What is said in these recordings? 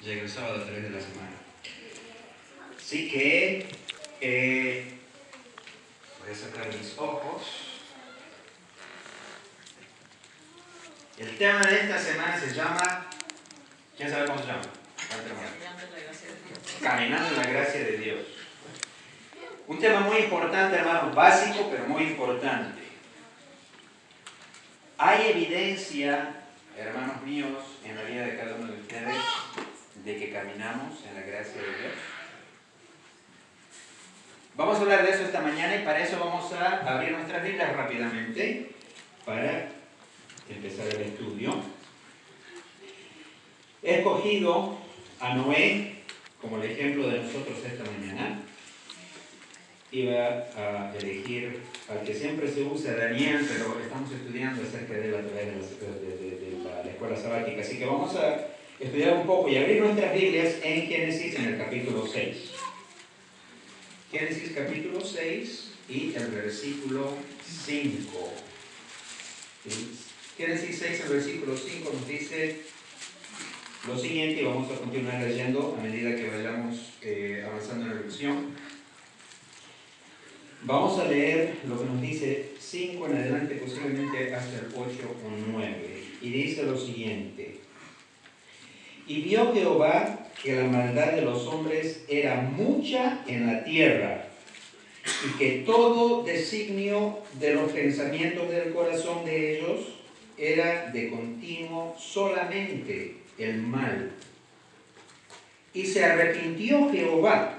Llega el sábado 3 de la semana. Así que voy a sacar mis ojos. El tema de esta semana se llama, ¿quién sabe cómo se llama? Caminando en la gracia de Dios. Caminando en la gracia de Dios. Un tema muy importante, hermanos, básico, pero muy importante. Hay evidencia, hermanos míos, en la vida de cada uno de ustedes, de que caminamos en la gracia de Dios. Vamos a hablar de eso esta mañana y para eso vamos a abrir nuestras Biblias rápidamente para empezar el estudio. He escogido a Noé como el ejemplo de nosotros esta mañana. Iba a elegir al que siempre se usa, Daniel, pero estamos estudiando acerca de la escuela sabática, así que vamos a estudiar un poco y abrir nuestras Biblias en Génesis en el capítulo 6. Génesis capítulo 6 y el versículo 5. Génesis 6, el versículo 5 nos dice lo siguiente y vamos a continuar leyendo a medida que vayamos avanzando en la lección. Vamos a leer lo que nos dice 5 en adelante, posiblemente hasta el 8 o 9. Y dice lo siguiente. Y vio Jehová que la maldad de los hombres era mucha en la tierra, y que todo designio de los pensamientos del corazón de ellos era de continuo solamente el mal. Y se arrepintió Jehová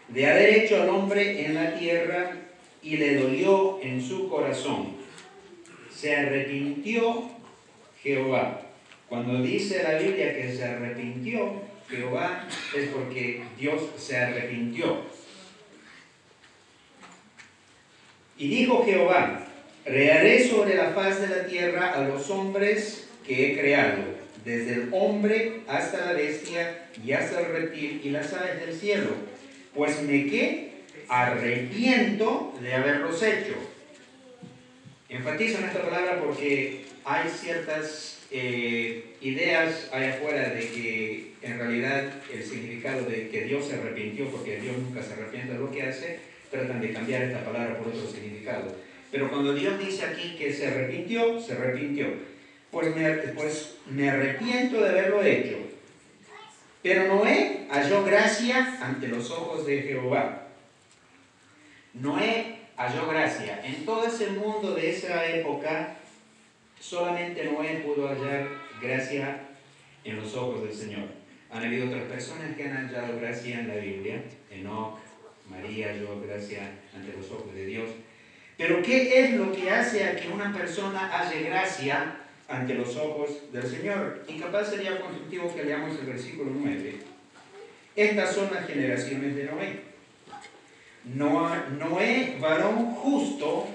de haber hecho al hombre en la tierra, y le dolió en su corazón. Se arrepintió Jehová. Cuando dice la Biblia que se arrepintió Jehová, es porque Dios se arrepintió. Y dijo Jehová: reharé sobre la faz de la tierra a los hombres que he creado, desde el hombre hasta la bestia y hasta el reptil y las aves del cielo. Pues me arrepiento de haberlos hecho. Enfatizo en esta palabra porque hay ciertas ideas allá afuera de que en realidad el significado de que Dios se arrepintió, porque Dios nunca se arrepiente de lo que hace, tratan de cambiar esta palabra por otro significado. Pero cuando Dios dice aquí que se arrepintió, se arrepintió. Pues me arrepiento de haberlo hecho. Pero Noé halló gracia ante los ojos de Jehová. Noé halló gracia. En todo ese mundo de esa época, solamente Noé pudo hallar gracia en los ojos del Señor. Han habido otras personas que han hallado gracia en la Biblia. Enoc, María halló gracia ante los ojos de Dios. Pero ¿qué es lo que hace a que una persona halle gracia ante los ojos del Señor? Y capaz sería constructivo que leamos el versículo 9. Estas son las generaciones de Noé. Noé, varón justo,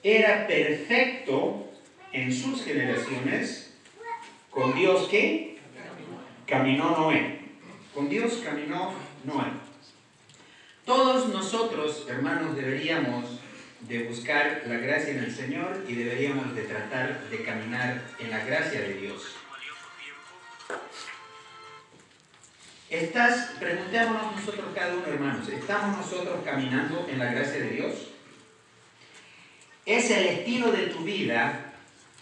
era perfecto en sus generaciones. ¿Con Dios qué? Caminó Noé. Con Dios caminó Noé. Todos nosotros, hermanos, deberíamos de buscar la gracia en el Señor y deberíamos de tratar de caminar en la gracia de Dios. Preguntémonos nosotros cada uno, hermanos, ¿estamos nosotros caminando en la gracia de Dios? ¿Es el estilo de tu vida,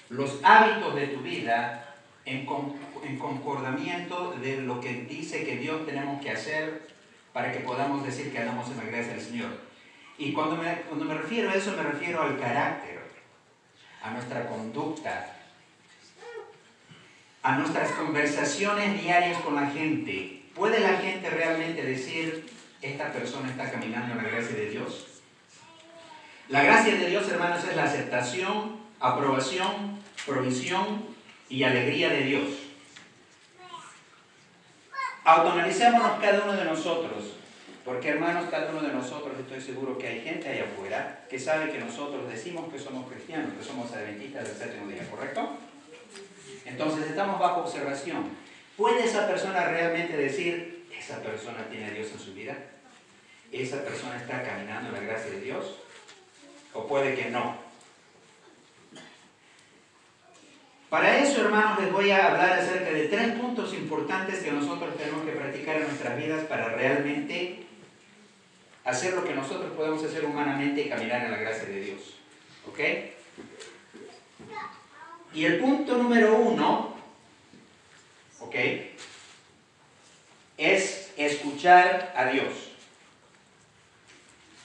los hábitos de tu vida, en concordamiento de lo que dice que Dios tenemos que hacer para que podamos decir que andamos en la gracia del Señor? Y cuando me refiero a eso, me refiero al carácter, a nuestra conducta, a nuestras conversaciones diarias con la gente. ¿Puede la gente realmente decir, esta persona está caminando en la gracia de Dios? La gracia de Dios, hermanos, es la aceptación, aprobación, provisión y alegría de Dios. Autoanalicémonos cada uno de nosotros. Porque, hermanos, cada uno de nosotros, estoy seguro que hay gente allá afuera que sabe que nosotros decimos que somos cristianos, que somos adventistas del séptimo día, ¿correcto? Entonces estamos bajo observación. ¿Puede esa persona realmente decir, esa persona tiene a Dios en su vida? ¿Esa persona está caminando en la gracia de Dios? ¿O puede que no? Para eso, hermanos, les voy a hablar acerca de de 3 puntos importantes que nosotros tenemos que practicar en nuestras vidas para realmente hacer lo que nosotros podemos hacer humanamente y caminar en la gracia de Dios. ¿Ok? Y el punto número 1, ¿ok?, es escuchar a Dios.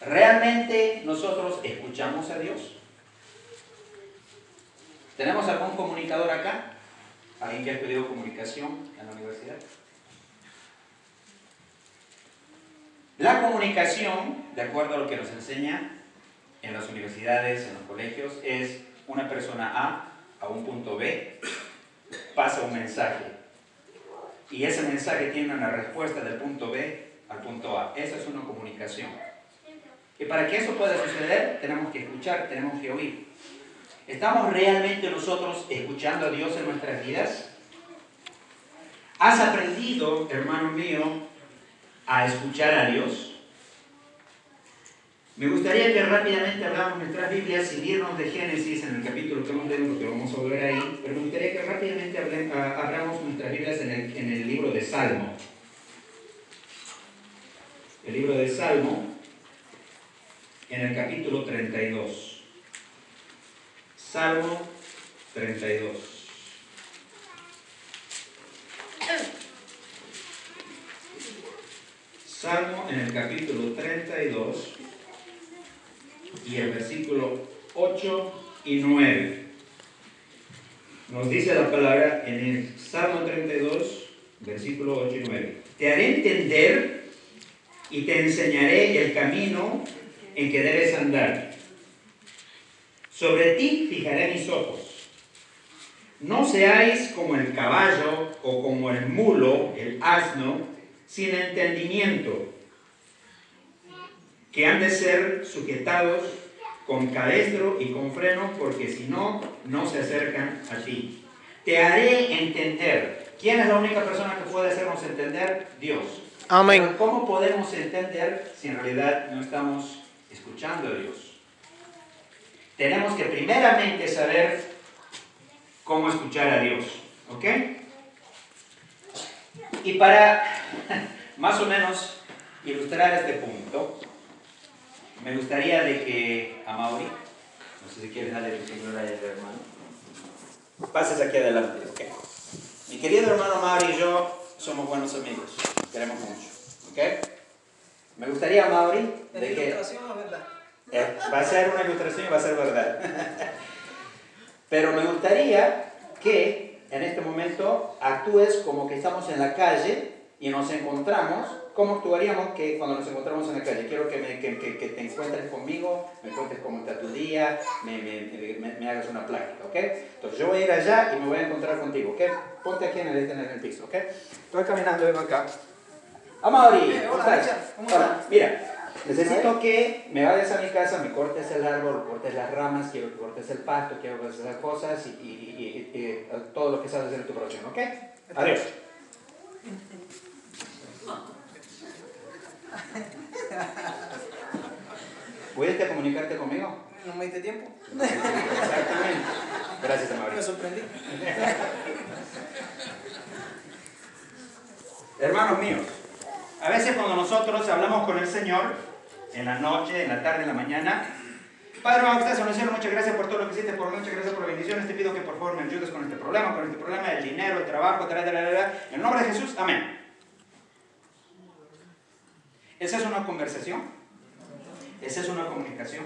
¿Realmente nosotros escuchamos a Dios? ¿Tenemos algún comunicador acá? ¿Alguien que ha estudiado comunicación en la universidad? La comunicación, de acuerdo a lo que nos enseña en las universidades, en los colegios, es una persona a un punto B, pasa un mensaje. Y ese mensaje tiene una respuesta del punto B al punto A. Esa es una comunicación. Y para que eso pueda suceder, tenemos que escuchar, tenemos que oír. ¿Estamos realmente nosotros escuchando a Dios en nuestras vidas? ¿Has aprendido, hermano mío, a escuchar a Dios? Me gustaría que rápidamente hablamos nuestras Biblias sin irnos de Génesis en el capítulo que hemos leído, porque vamos a volver ahí, pero me gustaría que rápidamente abramos nuestras Biblias en el libro de Salmo. El libro de Salmo, en el capítulo 32. Salmo 32. Salmo en el capítulo 32 y el versículo 8 y 9. Nos dice la palabra en el Salmo 32, versículo 8 y 9. Te haré entender y te enseñaré el camino en que debes andar. Sobre ti fijaré mis ojos. No seáis como el caballo o como el mulo, el asno, sin entendimiento, que han de ser sujetados con cabestro y con freno, porque si no, no se acercan a ti. Te haré entender. ¿Quién es la única persona que puede hacernos entender? Dios. Amén. Pero ¿cómo podemos entender si en realidad no estamos escuchando a Dios? Tenemos que primeramente saber cómo escuchar a Dios. ¿Ok? Y para más o menos ilustrar este punto, me gustaría de que a Mauri, no sé si quieres darle tu celular a ese hermano, pases aquí adelante, ¿ok? Mi querido hermano Mauri y yo somos buenos amigos, queremos mucho, ¿ok? Me gustaría, Mauri, de que... ¿Ilustración o verdad? Va a ser una ilustración y va a ser verdad. Pero me gustaría que en este momento actúes como que estamos en la calle y nos encontramos. ¿Cómo actuaríamos que cuando nos encontramos en la calle? Quiero que te encuentres conmigo, me cuentes cómo está tu día, me hagas una plática, ¿ok? Entonces yo voy a ir allá y me voy a encontrar contigo, ¿ok? Ponte aquí en el piso, ¿ok? Estoy caminando, vengo acá. Amaury, ¿cómo estás? Hola, mira, necesito que me vayas a mi casa, me cortes el árbol, cortes las ramas, quiero que cortes el pasto, quiero que hagas las cosas y todo lo que sabes hacer en tu profesión, ¿ok? Adiós. ¿Pudiste comunicarte conmigo? ¿No me diste tiempo? Exactamente. Gracias, Amaury. Me sorprendí. Hermanos míos, a veces cuando nosotros hablamos con el Señor, en la noche, en la tarde, en la mañana, Padre, vamos a estar en el cielo, muchas gracias por todo lo que hiciste, muchas gracias por las bendiciones, te pido que por favor me ayudes con este problema, el dinero, el trabajo, en el nombre de Jesús, amén. ¿Esa es una conversación? ¿Esa es una comunicación?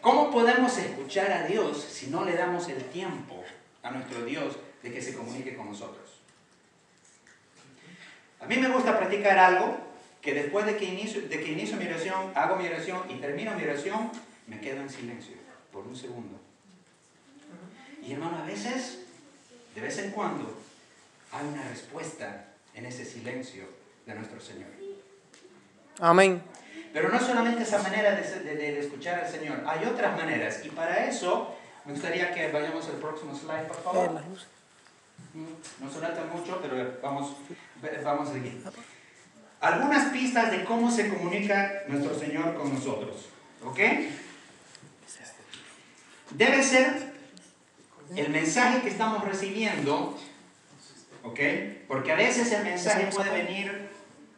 ¿Cómo podemos escuchar a Dios si no le damos el tiempo a nuestro Dios de que se comunique con nosotros? A mí me gusta practicar algo que después de que inicio mi oración, hago mi oración y termino mi oración, me quedo en silencio por un segundo. Y hermano, a veces, de vez en cuando, hay una respuesta en ese silencio de nuestro Señor. Amén. Pero no solamente esa manera de escuchar al Señor, hay otras maneras. Y para eso, me gustaría que vayamos al próximo slide, por favor. No se nota mucho, pero vamos aquí. Algunas pistas de cómo se comunica nuestro Señor con nosotros. ¿Ok? Debe ser el mensaje que estamos recibiendo ¿ok? Porque a veces el mensaje puede venir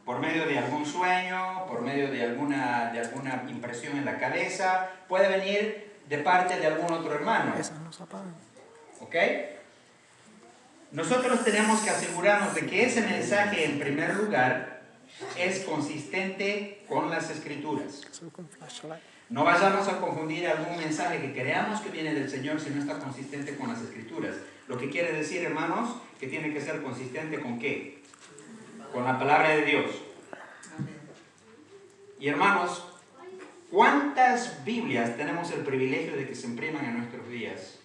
por medio de algún sueño, por medio de alguna impresión en la cabeza, puede venir de parte de algún otro hermano. Esas no se apagan. ¿Ok? Nosotros tenemos que asegurarnos de que ese mensaje, en primer lugar, es consistente con las Escrituras. No vayamos a confundir algún mensaje que creamos que viene del Señor si no está consistente con las Escrituras. Lo que quiere decir, hermanos, que tiene que ser consistente ¿con qué? Con la palabra de Dios. Y hermanos, ¿cuántas Biblias tenemos el privilegio de que se impriman en nuestros días?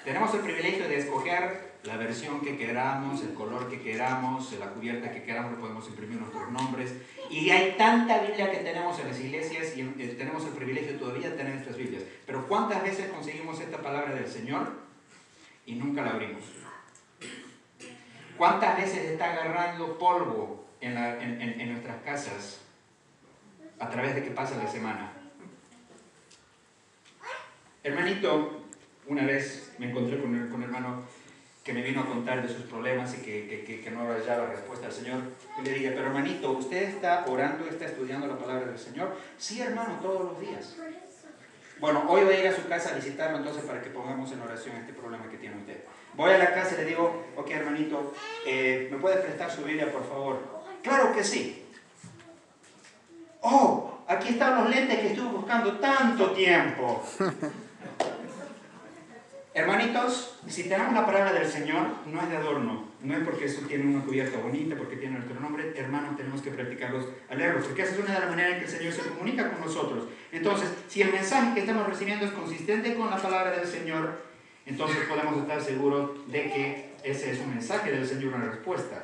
Tenemos el privilegio de escoger la versión que queramos, el color que queramos, la cubierta que queramos, le podemos imprimir nuestros nombres. Y hay tanta Biblia que tenemos en las iglesias y tenemos el privilegio todavía de tener estas Biblias. Pero ¿cuántas veces conseguimos esta palabra del Señor y nunca la abrimos? ¿Cuántas veces está agarrando polvo en nuestras casas a través de que pasa la semana? Hermanito, una vez me encontré con un hermano que me vino a contar de sus problemas y que no hallaba respuesta al Señor. Y le dije, pero hermanito, ¿usted está orando, está estudiando la palabra del Señor? Sí, hermano, todos los días. Bueno, hoy voy a ir a su casa a visitarlo entonces para que pongamos en oración este problema que tiene usted. Voy a la casa y le digo, ok hermanito, ¿me puede prestar su Biblia por favor? Claro que sí. Oh, aquí están los lentes que estuve buscando tanto tiempo. Hermanitos, si tenemos la palabra del Señor, no es de adorno, no es porque eso tiene una cubierta bonita, porque tiene nuestro nombre, hermanos, tenemos que practicarlos al leerlos, porque esa es una de las maneras en que el Señor se comunica con nosotros. Entonces, si el mensaje que estamos recibiendo es consistente con la palabra del Señor, entonces podemos estar seguros de que ese es un mensaje del Señor, una respuesta.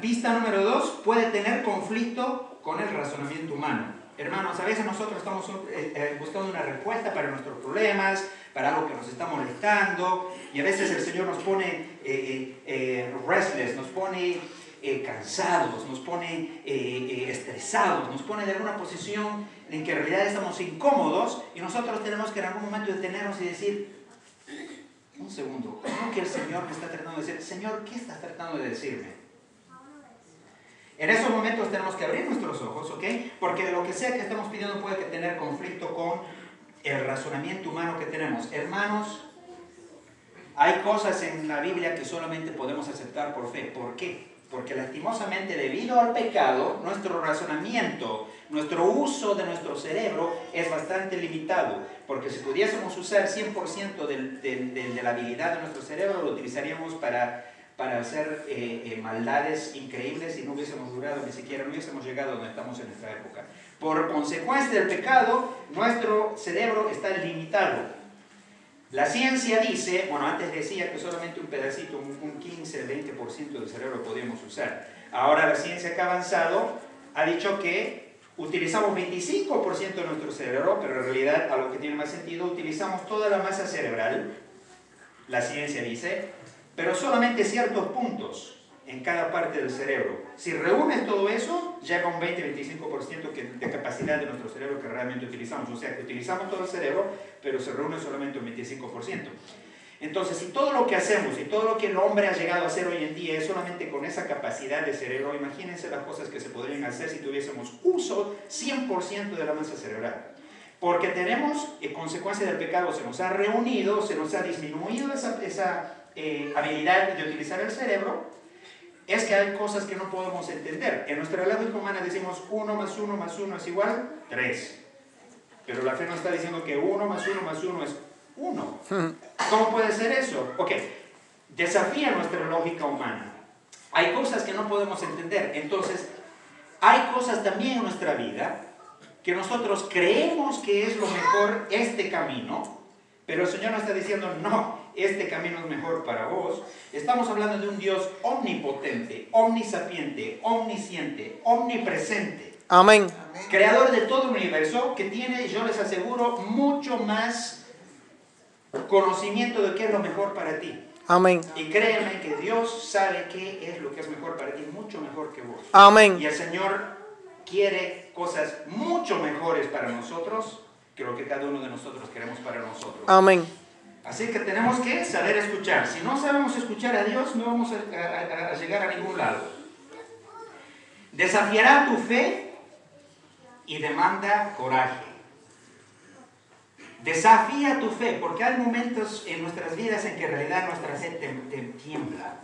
Vista número 2, puede tener conflicto con el razonamiento humano. Hermanos, a veces nosotros estamos buscando una respuesta para nuestros problemas, para algo que nos está molestando, y a veces el Señor nos pone restless, nos pone cansados, nos pone estresados, nos pone de alguna posición en que en realidad estamos incómodos, y nosotros tenemos que en algún momento detenernos y decir, un segundo, ¿cómo que el Señor me está tratando de decir? Señor, ¿qué estás tratando de decirme? En esos momentos tenemos que abrir nuestros ojos, ¿ok? Porque lo que sea que estamos pidiendo puede tener conflicto con el razonamiento humano que tenemos. Hermanos, hay cosas en la Biblia que solamente podemos aceptar por fe. ¿Por qué? Porque lastimosamente debido al pecado, nuestro razonamiento, nuestro uso de nuestro cerebro es bastante limitado. Porque si pudiésemos usar 100% de la habilidad de nuestro cerebro, lo utilizaríamos para hacer maldades increíbles y no hubiésemos durado ni siquiera, no hubiésemos llegado a donde estamos en esta época. Por consecuencia del pecado, nuestro cerebro está limitado. La ciencia dice, bueno, antes decía que solamente un pedacito, un 15-20% del cerebro podíamos usar. Ahora la ciencia que ha avanzado ha dicho que utilizamos 25% de nuestro cerebro, pero en realidad, a lo que tiene más sentido, utilizamos toda la masa cerebral, la ciencia dice, pero solamente ciertos puntos en cada parte del cerebro. Si reúnes todo eso, llega a un 20-25% de capacidad de nuestro cerebro que realmente utilizamos. O sea, que utilizamos todo el cerebro, pero se reúne solamente un 25%. Entonces, si todo lo que hacemos y todo lo que el hombre ha llegado a hacer hoy en día es solamente con esa capacidad de cerebro, imagínense las cosas que se podrían hacer si tuviésemos uso 100% de la masa cerebral. Porque tenemos, en consecuencia del pecado, se nos ha reunido, se nos ha disminuido esa habilidad de utilizar el cerebro. Es que hay cosas que no podemos entender. En nuestra lógica humana decimos 1 más 1 más 1 es igual 3. Pero la fe nos está diciendo que 1 más 1 más 1 es 1. ¿Cómo puede ser eso? Ok, desafía nuestra lógica humana. Hay cosas que no podemos entender. Entonces, hay cosas también en nuestra vida que nosotros creemos que es lo mejor este camino, pero el Señor nos está diciendo, no, este camino es mejor para vos. Estamos hablando de un Dios omnipotente, omnisapiente, omnisciente, omnipresente. Amén. Creador de todo el universo, que tiene, yo les aseguro, mucho más conocimiento de qué es lo mejor para ti. Amén. Y créeme que Dios sabe qué es lo que es mejor para ti, mucho mejor que vos. Amén. Y el Señor quiere cosas mucho mejores para nosotros que lo que cada uno de nosotros queremos para nosotros. Amén. Así que tenemos que saber escuchar. Si no sabemos escuchar a Dios, no vamos a llegar a ningún lado. Desafiará tu fe y demanda coraje. Desafía tu fe, porque hay momentos en nuestras vidas en que en realidad nuestra fe tiembla.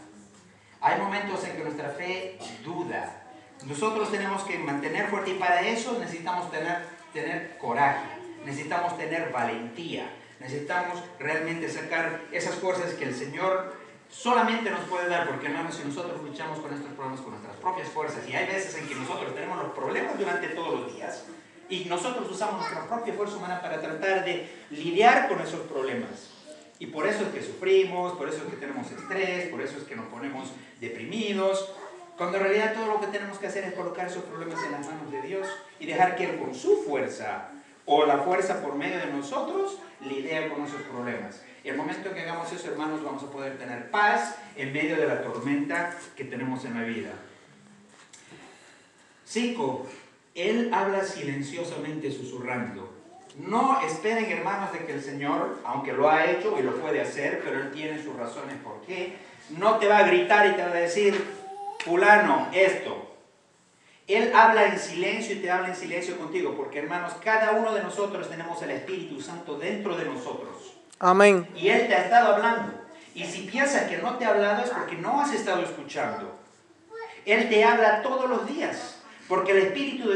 Hay momentos en que nuestra fe duda. Nosotros tenemos que mantener fuerte y para eso necesitamos tener coraje, necesitamos tener valentía, necesitamos realmente sacar esas fuerzas que el Señor solamente nos puede dar, porque hermanos, si nosotros luchamos con estos problemas con nuestras propias fuerzas, y hay veces en que nosotros tenemos los problemas durante todos los días, y nosotros usamos nuestra propia fuerza humana para tratar de lidiar con esos problemas. Y por eso es que sufrimos, por eso es que tenemos estrés, por eso es que nos ponemos deprimidos, cuando en realidad todo lo que tenemos que hacer es colocar esos problemas en las manos de Dios y dejar que Él con su fuerza, o la fuerza por medio de nosotros, lidia con esos problemas. Y el momento en que hagamos eso, hermanos, vamos a poder tener paz en medio de la tormenta que tenemos en la vida. 5. Él habla silenciosamente susurrando. No esperen, hermanos, de que el Señor, aunque lo ha hecho y lo puede hacer, pero Él tiene sus razones por qué, no te va a gritar y te va a decir, fulano, esto. Él habla en silencio y te habla en silencio contigo, porque, hermanos, cada uno de nosotros tenemos el Espíritu Santo dentro de nosotros. Amén. Y Él te ha estado hablando. Y si piensas que no te ha hablado es porque no has estado escuchando. Él te habla todos los días. Porque el Espíritu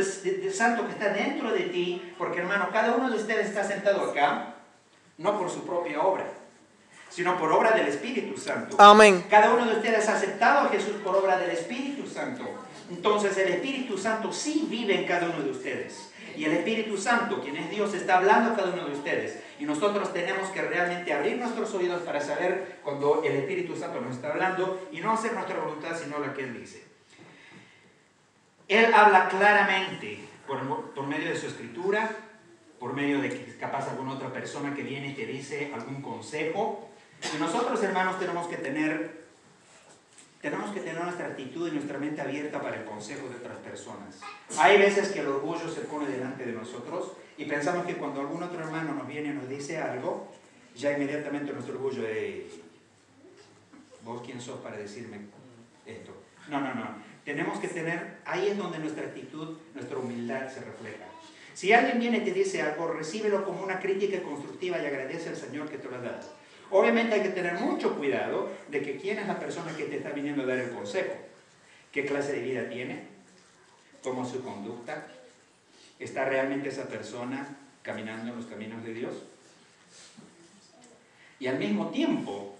Santo que está dentro de ti, porque hermano, cada uno de ustedes está sentado acá, no por su propia obra, sino por obra del Espíritu Santo. Amén. Cada uno de ustedes ha aceptado a Jesús por obra del Espíritu Santo. Entonces el Espíritu Santo sí vive en cada uno de ustedes. Y el Espíritu Santo, quien es Dios, está hablando a cada uno de ustedes. Y nosotros tenemos que realmente abrir nuestros oídos para saber cuando el Espíritu Santo nos está hablando y no hacer nuestra voluntad, sino la que Él dice. Él habla claramente por medio de su escritura, por medio de que capaz alguna otra persona que viene y te dice algún consejo. Y nosotros, hermanos, tenemos que tener nuestra actitud y nuestra mente abierta para el consejo de otras personas. Hay veces que el orgullo se pone delante de nosotros y pensamos que cuando algún otro hermano nos viene y nos dice algo, ya inmediatamente nuestro orgullo es, ¿vos quién sos para decirme esto? No. Tenemos que tener, ahí es donde nuestra actitud, nuestra humildad se refleja. Si alguien viene y te dice algo, recíbelo como una crítica constructiva y agradece al Señor que te lo ha dado. Obviamente hay que tener mucho cuidado de que quién es la persona que te está viniendo a dar el consejo. ¿Qué clase de vida tiene? ¿Cómo es su conducta? ¿Está realmente esa persona caminando en los caminos de Dios? Y al mismo tiempo,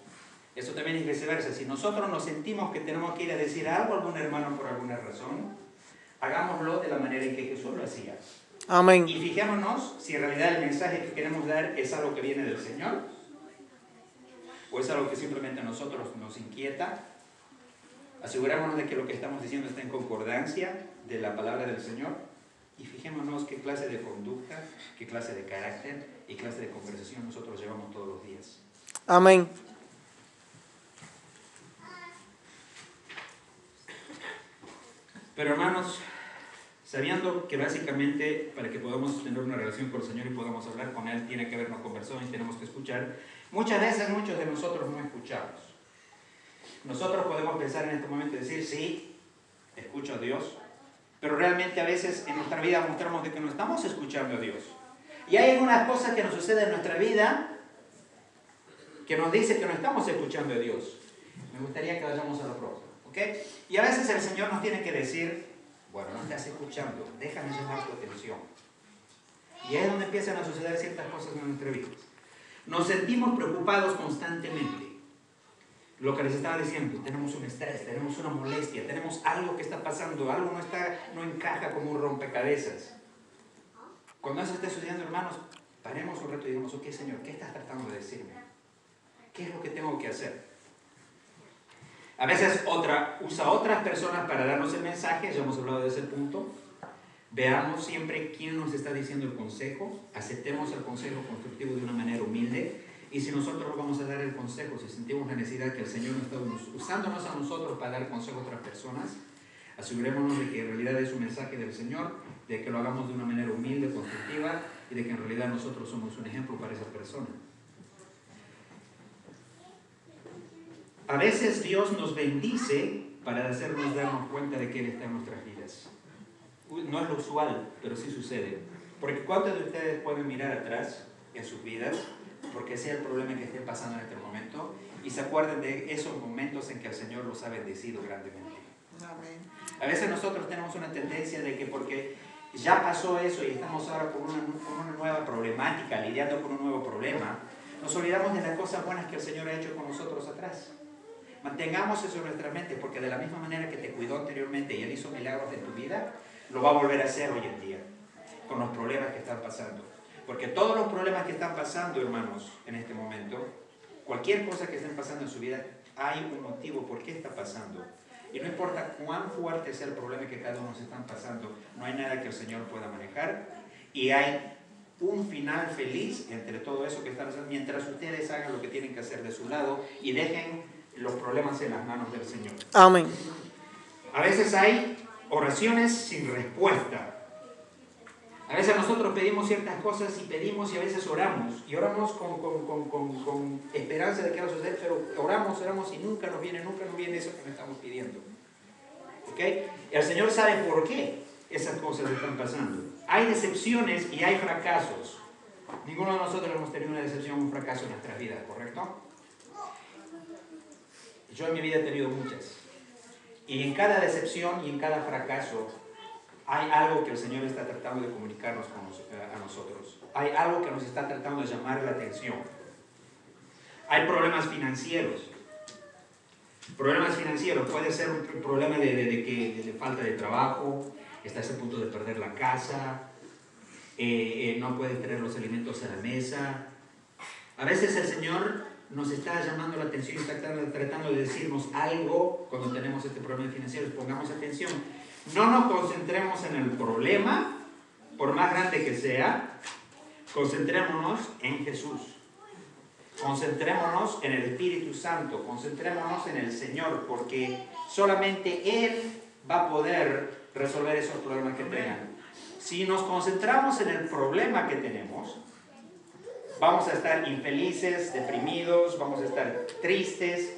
eso también es viceversa. Si nosotros nos sentimos que tenemos que ir a decir algo a algún hermano por alguna razón, hagámoslo de la manera en que Jesús lo hacía. Amén. Y fijémonos si en realidad el mensaje que queremos dar es algo que viene del Señor o es algo que simplemente a nosotros nos inquieta. Asegurémonos de que lo que estamos diciendo está en concordancia de la palabra del Señor y fijémonos qué clase de conducta, qué clase de carácter y clase de conversación nosotros llevamos todos los días. Amén. Pero hermanos, sabiendo que básicamente para que podamos tener una relación con el Señor y podamos hablar con Él, tiene que haber una conversación y tenemos que escuchar, muchas veces muchos de nosotros no escuchamos. Nosotros podemos pensar en este momento y decir, sí, escucho a Dios, pero realmente a veces en nuestra vida mostramos de que no estamos escuchando a Dios. Y hay algunas cosas que nos suceden en nuestra vida que nos dicen que no estamos escuchando a Dios. Me gustaría que vayamos a la próxima, ¿ok? Y a veces el Señor nos tiene que decir, bueno, no estás escuchando, déjame llamar tu atención. Y es donde empiezan a suceder ciertas cosas en nuestra vida. Nos sentimos preocupados constantemente. Lo que les estaba diciendo, tenemos un estrés, tenemos una molestia, tenemos algo que está pasando, algo no encaja como un rompecabezas. Cuando eso esté sucediendo, hermanos, paremos un rato y digamos, ok, Señor, ¿qué estás tratando de decirme? ¿Qué es lo que tengo que hacer? A veces usa otras personas para darnos el mensaje, ya hemos hablado de ese punto. Veamos siempre quién nos está diciendo el consejo, aceptemos el consejo constructivo de una manera humilde. Y si nosotros vamos a dar el consejo, si sentimos la necesidad que el Señor nos está usándonos a nosotros para dar consejo a otras personas, asegurémonos de que en realidad es un mensaje del Señor, de que lo hagamos de una manera humilde, constructiva, y de que en realidad nosotros somos un ejemplo para esa persona. A veces Dios nos bendice para hacernos darnos cuenta de que Él está en nuestras vidas. No es lo usual, pero sí sucede. Porque ¿cuántos de ustedes pueden mirar atrás en sus vidas, porque sea el problema que estén pasando en este momento, y se acuerden de esos momentos en que el Señor los ha bendecido grandemente? Amén. A veces nosotros tenemos una tendencia de que porque ya pasó eso y estamos ahora con una nueva problemática, lidiando con un nuevo problema, nos olvidamos de las cosas buenas que el Señor ha hecho con nosotros atrás. Mantengamos eso en nuestra mente, porque de la misma manera que te cuidó anteriormente y Él hizo milagros en tu vida, lo va a volver a hacer hoy en día, con los problemas que están pasando. Porque todos los problemas que están pasando, hermanos, en este momento, cualquier cosa que estén pasando en su vida, hay un motivo por qué está pasando. Y no importa cuán fuerte sea el problema que cada uno se está pasando, no hay nada que el Señor pueda manejar. Y hay un final feliz entre todo eso que están haciendo, mientras ustedes hagan lo que tienen que hacer de su lado y dejen los problemas en las manos del Señor. Amén. A veces hay oraciones sin respuesta. A veces nosotros pedimos ciertas cosas y pedimos y a veces oramos. Y oramos con esperanza de que va a suceder, pero oramos y nunca nos viene eso que nos estamos pidiendo. ¿Ok? El Señor sabe por qué esas cosas están pasando. Hay decepciones y hay fracasos. Ninguno de nosotros hemos tenido una decepción o un fracaso en nuestras vidas, ¿correcto? Yo en mi vida he tenido muchas. Y en cada decepción y en cada fracaso hay algo que el Señor está tratando de comunicarnos a nosotros. Hay algo que nos está tratando de llamar la atención. Hay problemas financieros. Problemas financieros. Puede ser un problema de falta de trabajo, estás a punto de perder la casa, no puedes tener los alimentos a la mesa. A veces el Señor nos está llamando la atención y está tratando de decirnos algo cuando tenemos este problema financiero. Pongamos atención. No nos concentremos en el problema, por más grande que sea. Concentrémonos en Jesús. Concentrémonos en el Espíritu Santo. Concentrémonos en el Señor, porque solamente Él va a poder resolver esos problemas que tengan. Si nos concentramos en el problema que tenemos, vamos a estar infelices, deprimidos, vamos a estar tristes.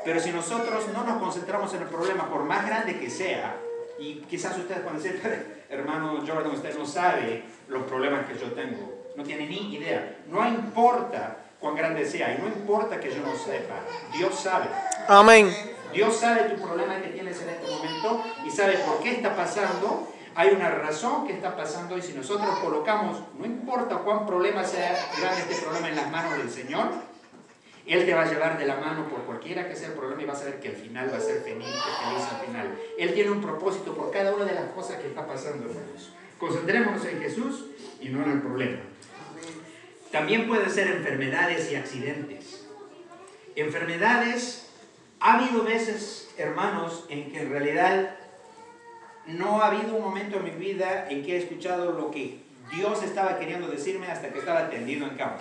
Pero si nosotros no nos concentramos en el problema, por más grande que sea, y quizás ustedes pueden decir, hermano Jordan, usted no sabe los problemas que yo tengo, no tiene ni idea. No importa cuán grande sea y no importa que yo no sepa, Dios sabe. Amén. Dios sabe tu problema que tienes en este momento y sabe por qué está pasando. Hay una razón que está pasando y si nosotros colocamos, no importa cuán problema sea grande este problema en las manos del Señor, Él te va a llevar de la mano por cualquiera que sea el problema y vas a ver que al final va a ser feliz al final. Él tiene un propósito por cada una de las cosas que está pasando, hermanos. Concentrémonos en Jesús y no en el problema. También pueden ser enfermedades y accidentes. Enfermedades, ha habido veces, hermanos, en que en realidad no ha habido un momento en mi vida en que he escuchado lo que Dios estaba queriendo decirme hasta que estaba tendido en cama.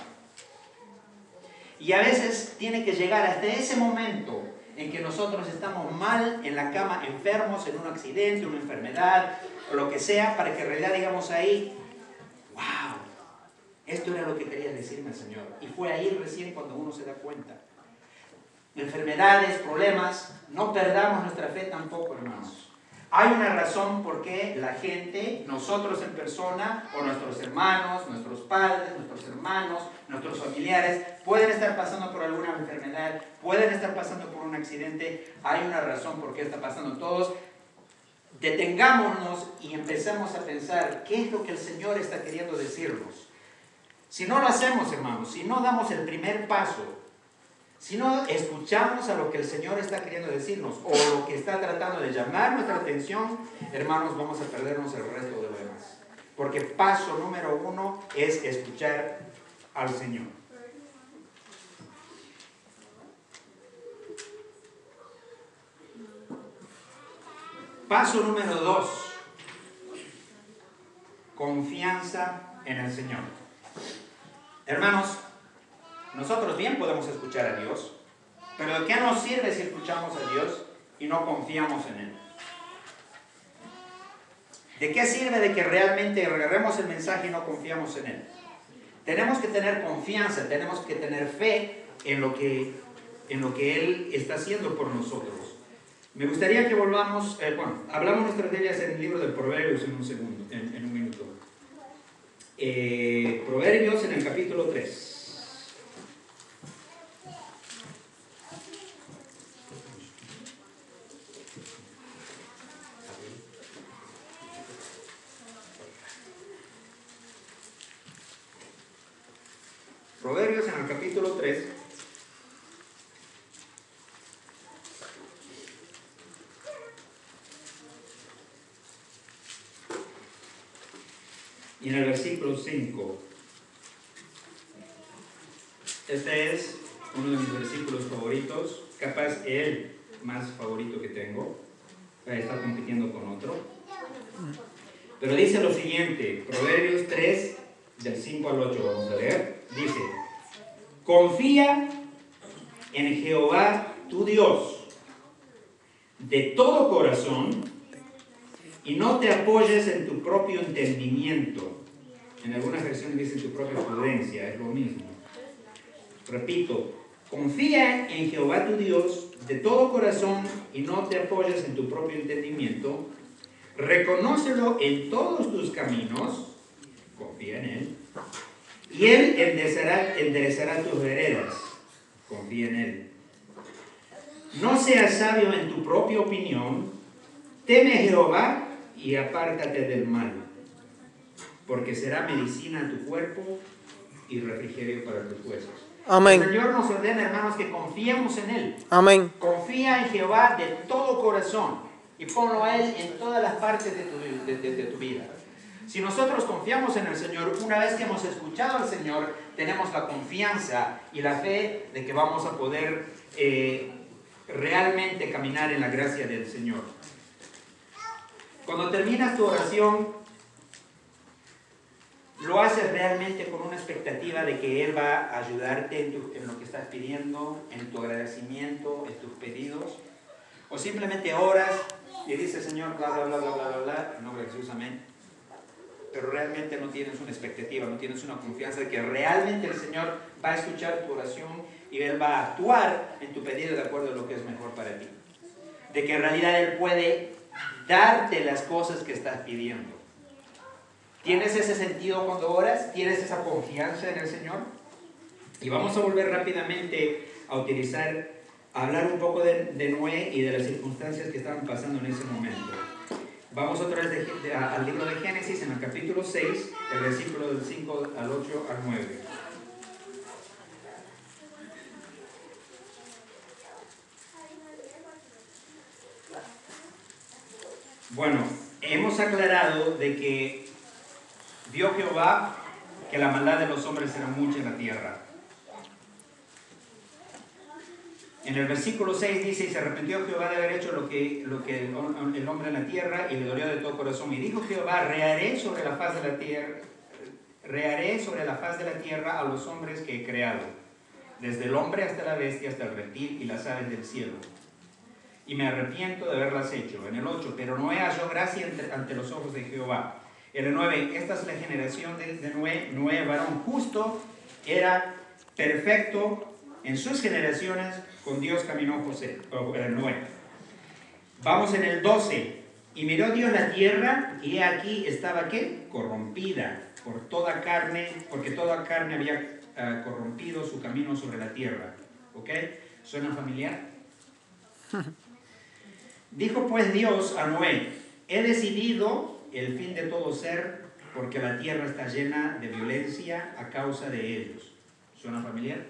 Y a veces tiene que llegar hasta ese momento en que nosotros estamos mal en la cama, enfermos en un accidente, una enfermedad, o lo que sea, para que en realidad digamos ahí, wow, esto era lo que quería decirme, Señor. Y fue ahí recién cuando uno se da cuenta. Enfermedades, problemas, no perdamos nuestra fe tampoco, hermanos. Hay una razón por qué la gente, nosotros en persona, o nuestros hermanos, nuestros padres, nuestros hermanos, nuestros familiares, pueden estar pasando por alguna enfermedad, pueden estar pasando por un accidente. Hay una razón por qué está pasando. Todos detengámonos y empecemos a pensar qué es lo que el Señor está queriendo decirnos. Si no lo hacemos, hermanos, si no damos el primer paso, si no escuchamos a lo que el Señor está queriendo decirnos o lo que está tratando de llamar nuestra atención, hermanos, vamos a perdernos el resto de lo demás. Porque paso número 1 es escuchar al Señor. Paso número 2, confianza en el Señor. Hermanos, nosotros bien podemos escuchar a Dios, pero ¿de qué nos sirve si escuchamos a Dios y no confiamos en Él? ¿De qué sirve de que realmente agarremos el mensaje y no confiamos en Él? Tenemos que tener confianza, tenemos que tener fe en lo que en lo que Él está haciendo por nosotros. Me gustaría que volvamos, hablamos nuestras Biblias en el libro de Proverbios en un segundo, en un minuto. Proverbios en el capítulo 3. Proverbios en el capítulo 3. Y en el versículo 5. Este es uno de mis versículos favoritos, capaz el más favorito que tengo. Está compitiendo con otro. Pero dice lo siguiente, Proverbios 3, del 5 al 8, vamos a leer. Dice, confía en Jehová tu Dios de todo corazón y no te apoyes en tu propio entendimiento. En algunas versiones dicen tu propia prudencia, es lo mismo. Repito, confía en Jehová tu Dios de todo corazón y no te apoyes en tu propio entendimiento. Reconócelo en todos tus caminos, confía en Él, y Él enderezará tus veredas, confía en Él. No seas sabio en tu propia opinión, teme a Jehová y apártate del mal, porque será medicina a tu cuerpo y refrigerio para tus huesos. Amén. El Señor nos ordena, hermanos, que confiemos en Él. Amén. Confía en Jehová de todo corazón y ponlo a Él en todas las partes de tu vida. Si nosotros confiamos en el Señor, una vez que hemos escuchado al Señor, tenemos la confianza y la fe de que vamos a poder realmente caminar en la gracia del Señor. Cuando terminas tu oración, lo haces realmente con una expectativa de que Él va a ayudarte en lo que estás pidiendo, en tu agradecimiento, en tus pedidos, o simplemente oras y dices, Señor, bla, bla, bla, bla, bla, bla, bla, en nombre de Jesús, amén. Pero realmente no tienes una expectativa, no tienes una confianza de que realmente el Señor va a escuchar tu oración y Él va a actuar en tu pedido de acuerdo a lo que es mejor para ti. De que en realidad Él puede darte las cosas que estás pidiendo. ¿Tienes ese sentido cuando oras? ¿Tienes esa confianza en el Señor? Y vamos a volver rápidamente a hablar un poco de Noé y de las circunstancias que estaban pasando en ese momento. Vamos otra vez al libro de Génesis, en el capítulo 6, el versículo del 5 al 8 al 9. Bueno, hemos aclarado de que vio Jehová que la maldad de los hombres era mucha en la tierra. En el versículo 6 dice, y se arrepintió Jehová de haber hecho lo que el hombre en la tierra, y le dolió de todo corazón. Y dijo Jehová, rearé sobre la faz de la tierra a los hombres que he creado, desde el hombre hasta la bestia, hasta el reptil y las aves del cielo. Y me arrepiento de haberlas hecho. En el 8, pero Noé halló gracia ante los ojos de Jehová. En el 9, esta es la generación de Noé. Noé, varón justo, era perfecto en sus generaciones, con Dios caminó Noé. Vamos en el 12. Y miró Dios la tierra, y he aquí estaba, ¿qué? Corrompida por toda carne, porque toda carne había corrompido su camino sobre la tierra. ¿Ok? ¿Suena familiar? Dijo pues Dios a Noé, he decidido el fin de todo ser, porque la tierra está llena de violencia a causa de ellos. ¿Suena familiar?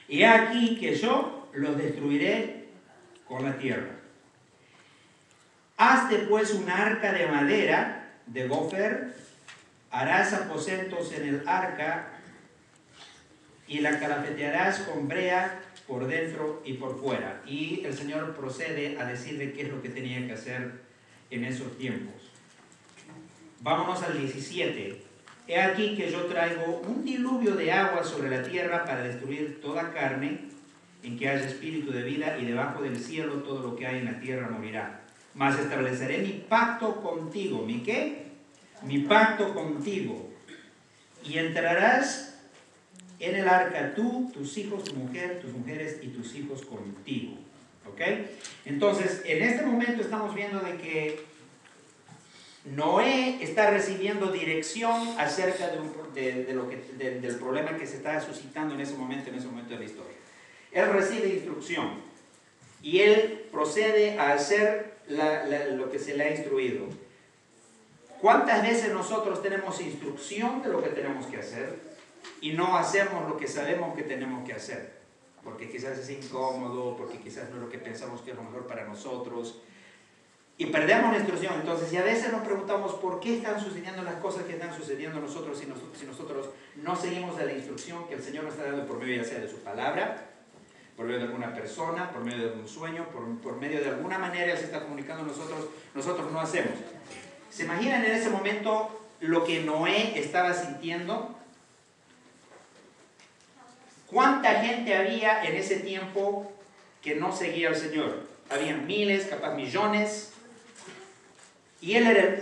Y he aquí que yo los destruiré con la tierra. Hazte pues un arca de madera de gofer, harás aposentos en el arca y la calafetearás con brea por dentro y por fuera. Y el Señor procede a decirle qué es lo que tenía que hacer en esos tiempos. Vámonos al 17. He aquí que yo traigo un diluvio de agua sobre la tierra para destruir toda carne en que haya espíritu de vida, y debajo del cielo todo lo que hay en la tierra morirá. Mas estableceré mi pacto contigo. ¿Mi qué? Mi pacto contigo. Y entrarás en el arca tú, tus hijos, tu mujer, tus mujeres y tus hijos contigo. ¿Ok? Entonces, en este momento estamos viendo de que Noé está recibiendo dirección acerca del problema que se está suscitando en ese momento de la historia. Él recibe instrucción y él procede a hacer lo que se le ha instruido. ¿Cuántas veces nosotros tenemos instrucción de lo que tenemos que hacer y no hacemos lo que sabemos que tenemos que hacer? Porque quizás es incómodo, porque quizás no es lo que pensamos que es lo mejor para nosotros. Y perdemos la instrucción. Entonces, y a veces nos preguntamos por qué están sucediendo las cosas que están sucediendo a nosotros si nosotros no seguimos de la instrucción que el Señor nos está dando por medio ya sea de su palabra, por medio de alguna persona, por medio de algún sueño, por medio de alguna manera Él se está comunicando a nosotros no hacemos. ¿Se imaginan en ese momento lo que Noé estaba sintiendo? ¿Cuánta gente había en ese tiempo que no seguía al Señor? Habían miles, capaz millones. Y él era el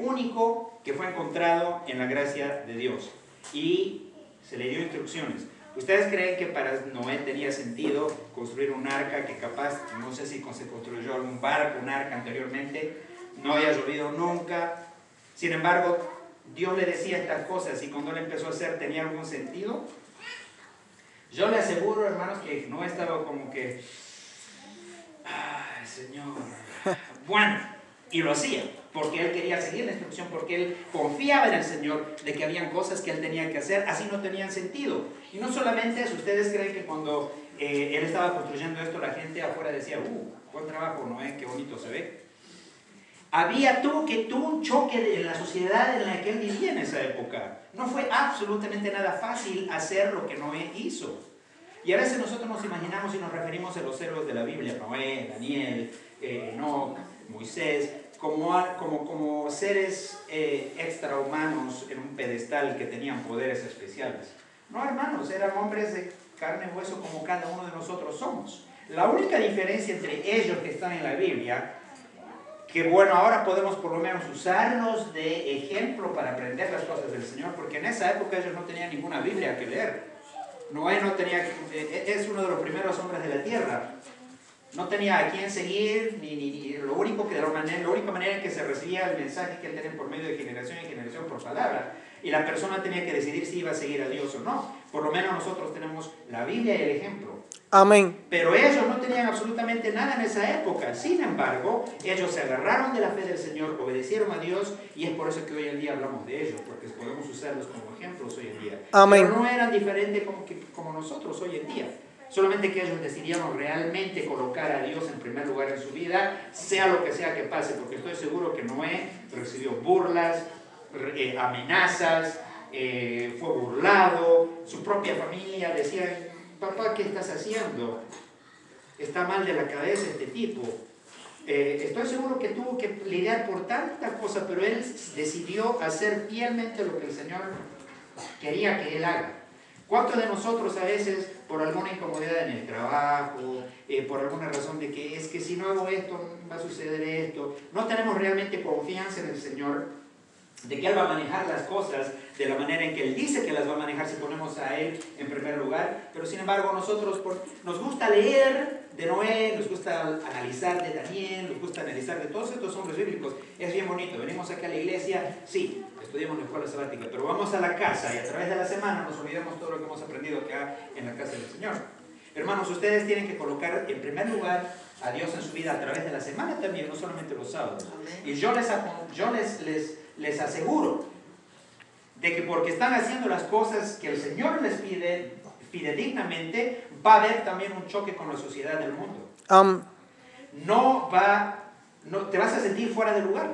único que fue encontrado en la gracia de Dios. Y se le dio instrucciones. ¿Ustedes creen que para Noé tenía sentido construir un arca que capaz, no sé si se construyó algún barco, un arca anteriormente, no había llovido nunca? Sin embargo, Dios le decía estas cosas y cuando él empezó a hacer, ¿tenía algún sentido? Yo le aseguro, hermanos, que no estaba como que, ay, Señor, bueno, y lo hacía, porque él quería seguir la instrucción, porque él confiaba en el Señor de que habían cosas que él tenía que hacer, así no tenían sentido. Y no solamente eso, ustedes creen que cuando él estaba construyendo esto, la gente afuera decía, buen trabajo, Noé, qué bonito se ve. Había un choque en la sociedad en la que él vivía en esa época. No fue absolutamente nada fácil hacer lo que Noé hizo. Y a veces nosotros nos imaginamos y nos referimos a los héroes de la Biblia, Noé, Daniel, Enoc, Moisés, como seres extrahumanos en un pedestal que tenían poderes especiales. No, hermanos, eran hombres de carne y hueso como cada uno de nosotros somos. La única diferencia entre ellos que están en la Biblia, que bueno, ahora podemos por lo menos usarlos de ejemplo para aprender las cosas del Señor, porque en esa época ellos no tenían ninguna Biblia que leer. Noé es uno de los primeros hombres de la tierra. No tenía a quién seguir, ni la única manera en que se recibía el mensaje que él tenía por medio de generación en generación por palabra. Y la persona tenía que decidir si iba a seguir a Dios o no. Por lo menos nosotros tenemos la Biblia y el ejemplo. Amén. Pero ellos no tenían absolutamente nada en esa época. Sin embargo, ellos se agarraron de la fe del Señor, obedecieron a Dios, y es por eso que hoy en día hablamos de ellos, porque podemos usarlos como ejemplos hoy en día. Amén. Pero no eran diferentes como nosotros hoy en día. Solamente que ellos decidieron realmente colocar a Dios en primer lugar en su vida, sea lo que sea que pase, porque estoy seguro que Noé recibió burlas, amenazas, fue burlado, su propia familia decía, papá, ¿qué estás haciendo? Está mal de la cabeza este tipo. Estoy seguro que tuvo que lidiar por tantas cosas, pero él decidió hacer fielmente lo que el Señor quería que él haga. ¿Cuántos de nosotros a veces, por alguna incomodidad en el trabajo, por alguna razón de que es que si no hago esto, va a suceder esto, no tenemos realmente confianza en el Señor, de que Él va a manejar las cosas de la manera en que Él dice que las va a manejar si ponemos a Él en primer lugar? Pero sin embargo nosotros nos gusta leer de Noé, nos gusta analizar de Daniel, nos gusta analizar de todos estos hombres bíblicos. Es bien bonito, venimos aquí a la iglesia, sí, estudiamos la escuela sabática, pero vamos a la casa y a través de la semana nos olvidamos todo lo que hemos aprendido acá en la casa del Señor. Hermanos, ustedes tienen que colocar en primer lugar a Dios en su vida a través de la semana también, no solamente los sábados. Y yo les aseguro de que porque están haciendo las cosas que el Señor les pide dignamente, va a haber también un choque con la sociedad del mundo. Te vas a sentir fuera de lugar,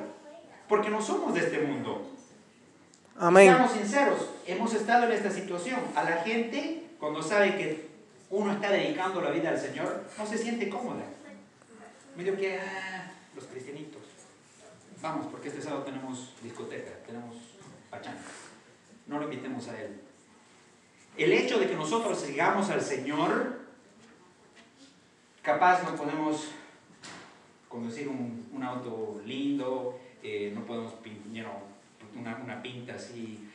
porque no somos de este mundo. Amén. Seamos sinceros, hemos estado en esta situación. A la gente, cuando sabe que uno está dedicando la vida al Señor, no se siente cómoda. Medio que, los cristianitos. Vamos, porque este sábado tenemos discoteca, tenemos pachanga. No lo invitemos a él. El hecho de que nosotros sigamos al Señor, capaz no podemos conducir un auto lindo, no podemos una pinta así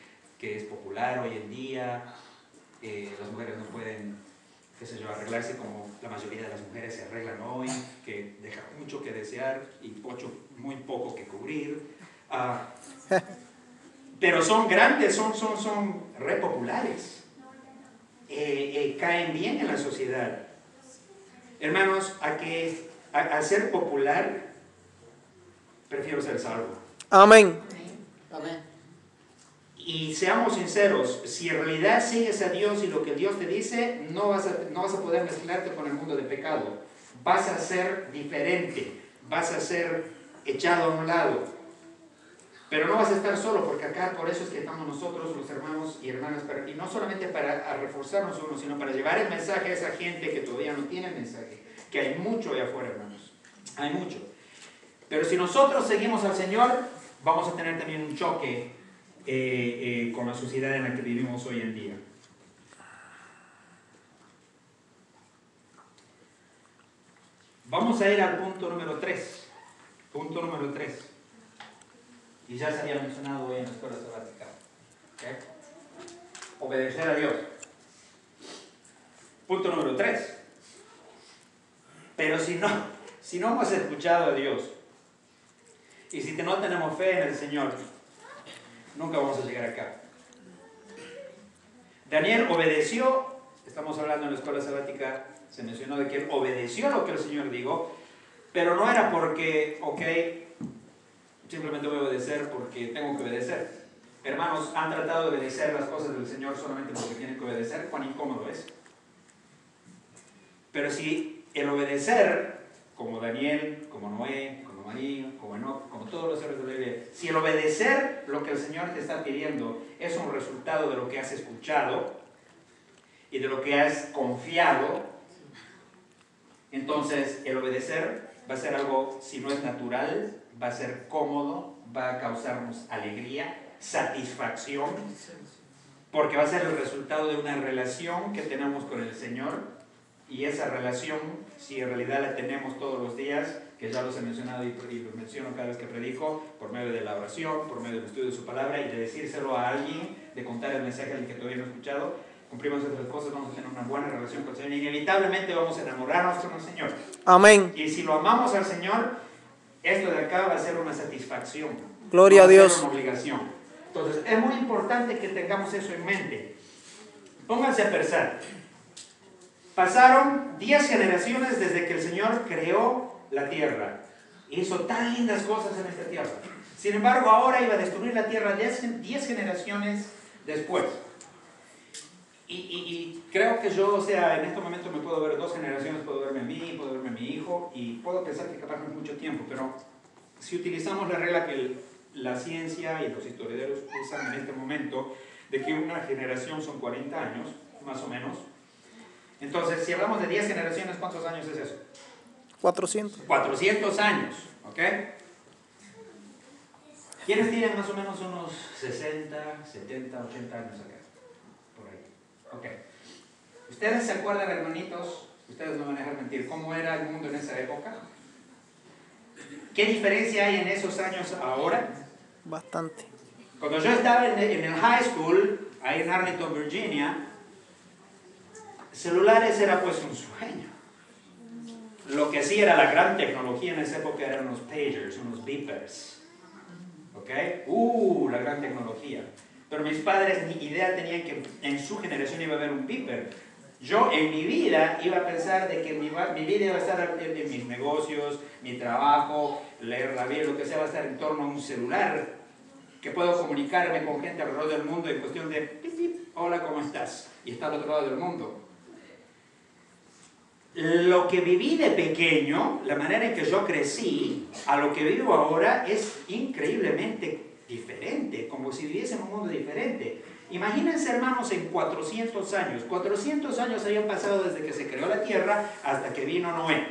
que es popular hoy en día. Las mujeres no pueden, qué sé yo, arreglarse como la mayoría de las mujeres se arreglan hoy, que deja mucho que desear y muy poco que cubrir. Pero son grandes, son re populares. Caen bien en la sociedad. Hermanos, a ser popular, prefiero ser salvo. Amén. Amén. Y seamos sinceros, si en realidad sigues a Dios y lo que Dios te dice, no vas a poder mezclarte con el mundo de pecado. Vas a ser diferente, vas a ser echado a un lado. Pero no vas a estar solo, porque acá por eso es que estamos nosotros, los hermanos y hermanas, y no solamente para reforzarnos unos, sino para llevar el mensaje a esa gente que todavía no tiene el mensaje, que hay mucho allá afuera, hermanos, hay mucho. Pero si nosotros seguimos al Señor, vamos a tener también un choque con la sociedad en la que vivimos hoy en día. Vamos a ir al punto número 3. Punto número 3. Y ya se había mencionado hoy en la escuela sabática. ¿Okay? Obedecer a Dios. Punto número 3. Pero si no hemos escuchado a Dios, y si no tenemos fe en el Señor, nunca vamos a llegar acá. Daniel obedeció, estamos hablando en la escuela sabática, se mencionó de que él obedeció lo que el Señor dijo, pero no era porque, simplemente voy a obedecer porque tengo que obedecer. Hermanos, ¿han tratado de obedecer las cosas del Señor solamente porque tienen que obedecer? ¿Cuán incómodo es? Pero si el obedecer, como Daniel, como Noé, como María, como Enoch, como todos los seres de la Biblia, si el obedecer lo que el Señor te está pidiendo es un resultado de lo que has escuchado y de lo que has confiado, entonces el obedecer va a ser algo, si no es natural, va a ser cómodo, va a causarnos alegría, satisfacción, porque va a ser el resultado de una relación que tenemos con el Señor. Y esa relación, si en realidad la tenemos todos los días, que ya los he mencionado y los menciono cada vez que predico, por medio de la oración, por medio del estudio de su palabra y de decírselo a alguien, de contar el mensaje al que todavía no he escuchado, cumplimos esas cosas, vamos a tener una buena relación con el Señor y inevitablemente vamos a enamorarnos con el Señor. Amén. Y si lo amamos al Señor, esto de acá va a ser una satisfacción. Gloria a Dios. Va a ser una obligación. Entonces, es muy importante que tengamos eso en mente. Pónganse a pensar. Pasaron 10 generaciones desde que el Señor creó la tierra. Hizo tan lindas cosas en esta tierra. Sin embargo, ahora iba a destruir la tierra 10 generaciones después. Y creo que yo, en este momento me puedo ver 2 generaciones, puedo verme a mí, puedo verme a mi hijo, y puedo pensar que capaz no es mucho tiempo, pero si utilizamos la regla que la ciencia y los historiadores usan en este momento, de que una generación son 40 años, más o menos. Entonces, si hablamos de 10 generaciones, ¿cuántos años es eso? 400. 400 años, ¿ok? ¿Quiénes tienen más o menos unos 60, 70, 80 años acá? Por ahí. Ok. ¿Ustedes se acuerdan, hermanitos? Ustedes no van a dejar mentir. ¿Cómo era el mundo en esa época? ¿Qué diferencia hay en esos años ahora? Bastante. Cuando yo estaba en el high school, ahí en Arlington, Virginia, celulares era pues un sueño. Lo que sí era la gran tecnología en esa época eran unos pagers, unos beepers. ¿Ok? La gran tecnología. Pero mis padres ni idea tenían que en su generación iba a haber un beeper. Yo en mi vida iba a pensar de que mi vida iba a estar en mis negocios, mi trabajo, leer la Biblia, lo que sea, va a estar en torno a un celular, que puedo comunicarme con gente alrededor del mundo en cuestión de pip, pip, hola, ¿cómo estás? Y está al otro lado del mundo. Lo que viví de pequeño, la manera en que yo crecí, a lo que vivo ahora es increíblemente diferente, como si viviese en un mundo diferente. Imagínense, hermanos, en 400 años. 400 años habían pasado desde que se creó la tierra hasta que vino Noé.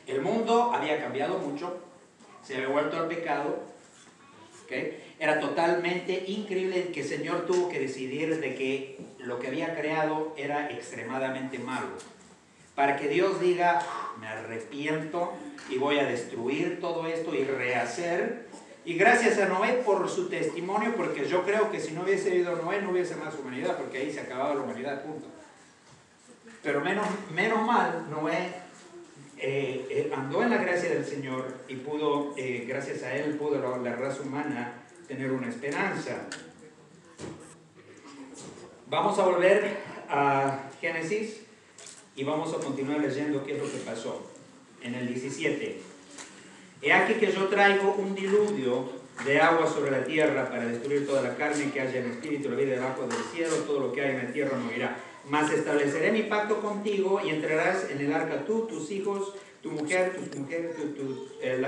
El mundo había cambiado mucho, se había vuelto al pecado. ¿Okay? Era totalmente increíble que el Señor tuvo que decidir de que lo que había creado era extremadamente malo. Para que Dios diga, me arrepiento y voy a destruir todo esto y rehacer. Y gracias a Noé por su testimonio, porque yo creo que si no hubiese habido Noé, no hubiese más humanidad, porque ahí se acababa la humanidad, punto. Pero menos mal, Noé andó en la gracia del Señor y pudo, gracias a él, pudo la raza humana tener una esperanza. Vamos a volver a Génesis y vamos a continuar leyendo qué es lo que pasó. En el 17. He aquí que yo traigo un diluvio de agua sobre la tierra para destruir toda la carne que haya en espíritu, la vida debajo del cielo, todo lo que hay en la tierra morirá. Mas estableceré mi pacto contigo y entrarás en el arca tú, tus hijos, tu mujer,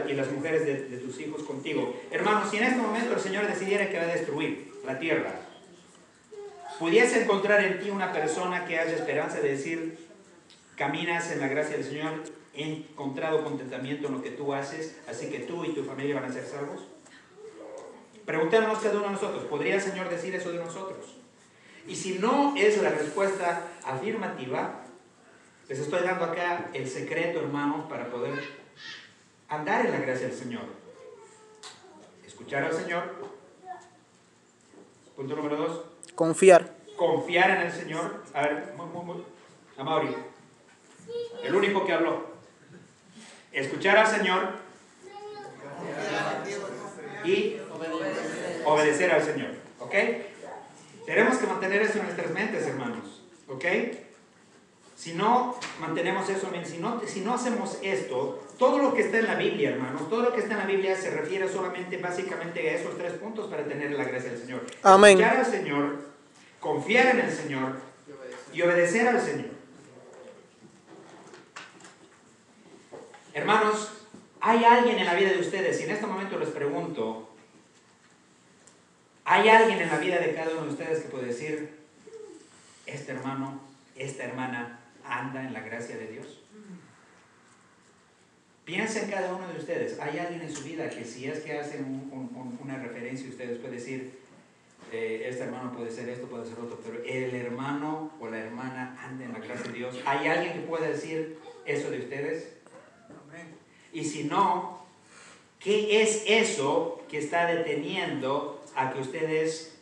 y las mujeres de tus hijos contigo. Hermanos, si en este momento el Señor decidiera que va a destruir la tierra, pudiese encontrar en ti una persona que haya esperanza de decir, caminas en la gracia del Señor, he encontrado contentamiento en lo que tú haces, así que tú y tu familia van a ser salvos. Preguntémonos cada uno de nosotros, ¿podría el Señor decir eso de nosotros? Y si no es la respuesta afirmativa, les estoy dando acá el secreto, hermanos, para poder andar en la gracia del Señor. Escuchar al Señor. Punto número 2. Confiar. Confiar en el Señor. A ver, a Mauri, el único que habló. Escuchar al Señor y obedecer al Señor. ¿Ok? Tenemos que mantener eso en nuestras mentes, hermanos. ¿Ok? Si no mantenemos eso, si no hacemos esto, todo lo que está en la Biblia, hermanos, todo lo que está en la Biblia se refiere solamente, básicamente, a esos 3 puntos para tener la gracia del Señor. Amén. Escuchar al Señor, confiar en el Señor y obedecer al Señor. Hermanos, ¿hay alguien en la vida de ustedes? Y en este momento les pregunto, ¿hay alguien en la vida de cada uno de ustedes que puede decir, este hermano, esta hermana anda en la gracia de Dios? Piensa en cada uno de ustedes. ¿Hay alguien en su vida que si es que hace una referencia, ustedes pueden decir, este hermano puede ser esto, puede ser otro, pero el hermano o la hermana anda en la gracia de Dios? ¿Hay alguien que pueda decir eso de ustedes? Y si no, ¿qué es eso que está deteniendo a que ustedes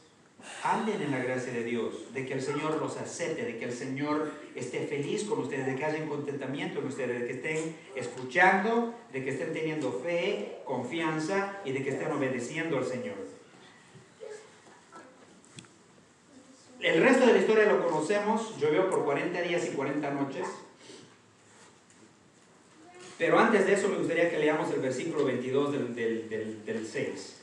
anden en la gracia de Dios? De que el Señor los acepte, de que el Señor esté feliz con ustedes, de que haya contentamiento en ustedes, de que estén escuchando, de que estén teniendo fe, confianza y de que estén obedeciendo al Señor. El resto de la historia lo conocemos. Llovió por 40 días y 40 noches. Pero antes de eso me gustaría que leamos el versículo 22 del 6.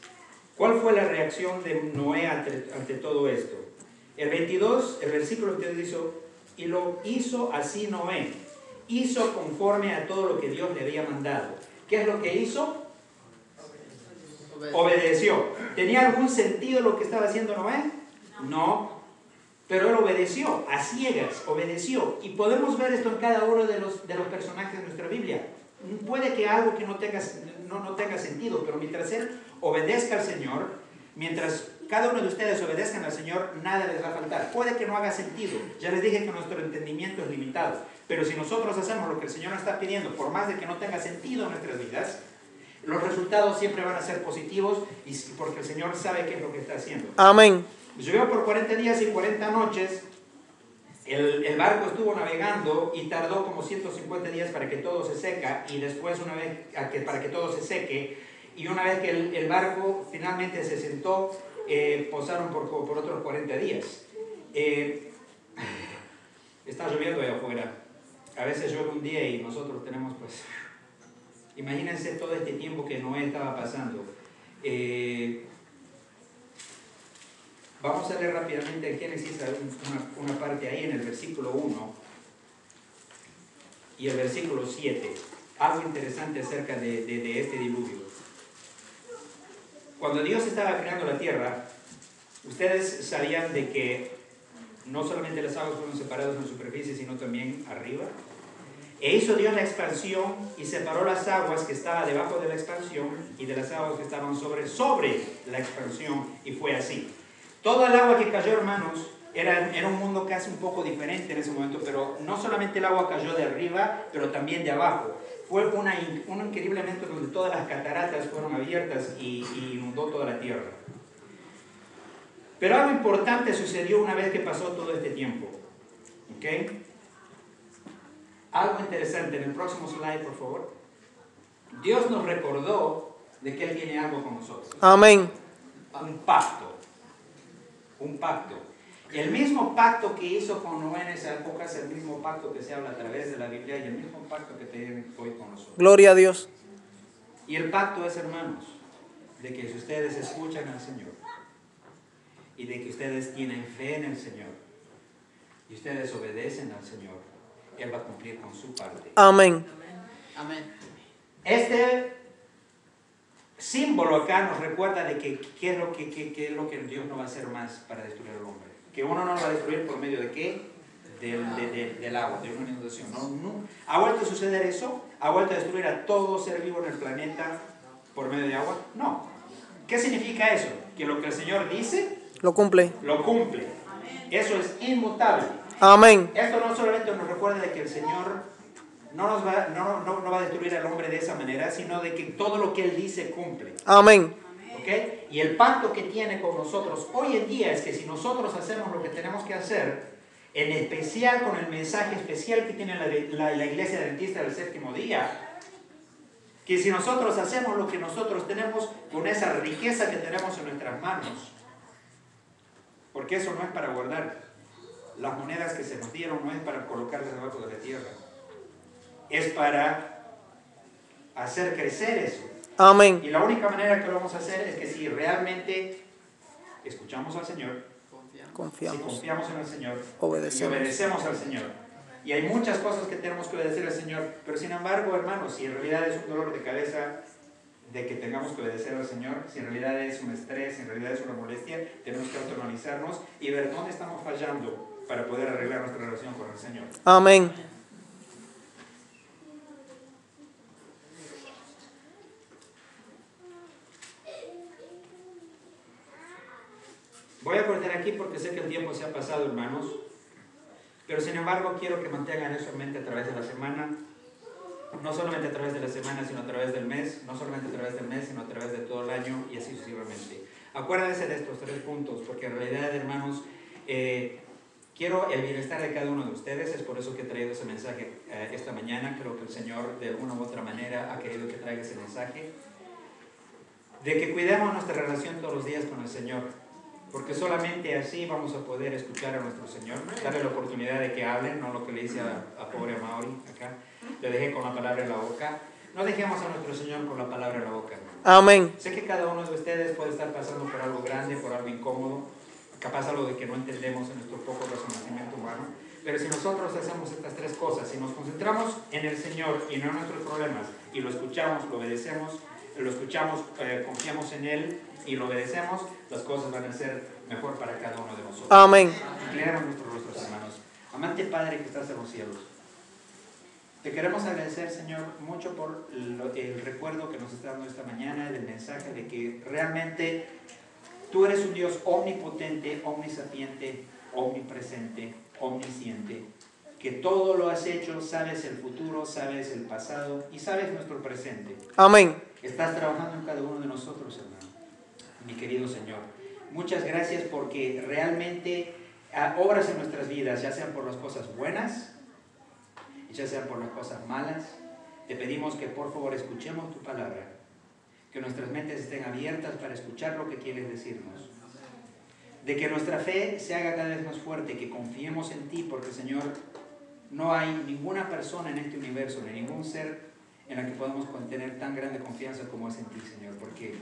¿Cuál fue la reacción de Noé ante todo esto? El 22, el versículo 22 dice, y lo hizo así Noé. Hizo conforme a todo lo que Dios le había mandado. ¿Qué es lo que hizo? Obedeció. ¿Tenía algún sentido lo que estaba haciendo Noé? No. Pero él obedeció, a ciegas, obedeció. Y podemos ver esto en cada uno de los personajes de nuestra Biblia. Puede que algo que no tenga sentido, pero mientras él obedezca al Señor, mientras cada uno de ustedes obedezcan al Señor, nada les va a faltar. Puede que no haga sentido. Ya les dije que nuestro entendimiento es limitado. Pero si nosotros hacemos lo que el Señor nos está pidiendo, por más de que no tenga sentido en nuestras vidas, los resultados siempre van a ser positivos, y porque el Señor sabe qué es lo que está haciendo. Amén. Llovió por 40 días y 40 noches. El barco estuvo navegando y tardó como 150 días para que todo se seca, y después para que todo se seque, y una vez que el barco finalmente se sentó, posaron por otros 40 días. Está lloviendo allá afuera. A veces llueve un día y nosotros tenemos, pues, imagínense todo este tiempo que Noé estaba pasando. Vamos a leer rápidamente en Génesis una parte ahí en el versículo 1 y el versículo 7. Algo interesante acerca de este diluvio. Cuando Dios estaba creando la tierra, ustedes sabían de que no solamente las aguas fueron separadas en la superficie, sino también arriba. E hizo Dios la expansión y separó las aguas que estaban debajo de la expansión y de las aguas que estaban sobre la expansión, y fue así. Todo el agua que cayó, hermanos, era un mundo casi un poco diferente en ese momento, pero no solamente el agua cayó de arriba, pero también de abajo. fue un increíblemente donde todas las cataratas fueron abiertas y inundó toda la tierra. Pero algo importante sucedió una vez que pasó todo este tiempo. ¿Ok? Algo interesante, en el próximo slide, por favor. Dios nos recordó de que Él tiene algo con nosotros. Amén. Un pacto. Un pacto. El mismo pacto que hizo con Noé en esa época es el mismo pacto que se habla a través de la Biblia y el mismo pacto que tiene hoy con nosotros. Gloria a Dios. Y el pacto es, hermanos, de que si ustedes escuchan al Señor y de que ustedes tienen fe en el Señor y ustedes obedecen al Señor, Él va a cumplir con su parte. Amén. Amén. Este símbolo acá nos recuerda de que qué es lo que Dios no va a hacer más para destruir al hombre. Que uno no lo va a destruir por medio de qué? Del agua, de una inundación. No. ¿Ha vuelto a suceder eso? ¿Ha vuelto a destruir a todo ser vivo en el planeta por medio de agua? No. ¿Qué significa eso? Que lo que el Señor dice, Lo cumple. lo cumple. Eso es inmutable. Amén. Esto no solamente nos recuerda de que el Señor no va a destruir al hombre de esa manera, sino de que todo lo que Él dice cumple. Amén. ¿Okay? Y el pacto que tiene con nosotros hoy en día es que si nosotros hacemos lo que tenemos que hacer, en especial con el mensaje especial que tiene la Iglesia Adventista del Séptimo Día, que si nosotros hacemos lo que nosotros tenemos con esa riqueza que tenemos en nuestras manos, porque eso no es para guardar las monedas que se nos dieron, no es para colocarlas debajo de la tierra, es para hacer crecer eso. Amén. Y la única manera que lo vamos a hacer es que si realmente escuchamos al Señor, si Confiamos. confiamos en el Señor, Obedecemos. y obedecemos al Señor. Y hay muchas cosas que tenemos que obedecer al Señor, pero sin embargo, hermanos, si en realidad es un dolor de cabeza de que tengamos que obedecer al Señor, si en realidad es un estrés, si en realidad es una molestia, tenemos que autoanalizarnos y ver dónde estamos fallando para poder arreglar nuestra relación con el Señor. Amén. Voy a cortar aquí porque sé que el tiempo se ha pasado, hermanos, pero sin embargo quiero que mantengan eso en mente a través de la semana, no solamente a través de la semana, sino a través del mes, no solamente a través del mes, sino a través de todo el año y así sucesivamente. Acuérdense de estos 3 puntos, porque en realidad, hermanos, quiero el bienestar de cada uno de ustedes, es por eso que he traído ese mensaje esta mañana. Creo que el Señor de alguna u otra manera ha querido que traiga ese mensaje, de que cuidemos nuestra relación todos los días con el Señor. Porque solamente así vamos a poder escuchar a nuestro Señor, darle la oportunidad de que hable, no lo que le hice a pobre Mauri acá, le dejé con la palabra en la boca. No dejemos a nuestro Señor con la palabra en la boca, hermano. Amén. Sé que cada uno de ustedes puede estar pasando por algo grande, por algo incómodo, capaz algo de que no entendemos en nuestro poco razonamiento humano, pero si nosotros hacemos estas 3 cosas, si nos concentramos en el Señor y no en nuestros problemas, y lo escuchamos, lo obedecemos, lo escuchamos, confiamos en Él y lo obedecemos, las cosas van a ser mejor para cada uno de nosotros. Amén. Inclinemos nuestros rostros, hermanos. Amante Padre que estás en los cielos, te queremos agradecer, Señor, mucho por el recuerdo que nos está dando esta mañana, del mensaje de que realmente tú eres un Dios omnipotente, omnisapiente, omnipresente, omnisciente, que todo lo has hecho, sabes el futuro, sabes el pasado y sabes nuestro presente. Amén. Estás trabajando en cada uno de nosotros, hermano, mi querido Señor. Muchas gracias porque realmente obras en nuestras vidas, ya sean por las cosas buenas, ya sean por las cosas malas. Te pedimos que por favor escuchemos tu palabra, que nuestras mentes estén abiertas para escuchar lo que quieres decirnos, de que nuestra fe se haga cada vez más fuerte, que confiemos en ti, porque Señor, no hay ninguna persona en este universo, ni ningún ser en la que podamos tener tan grande confianza como es en ti, Señor, porque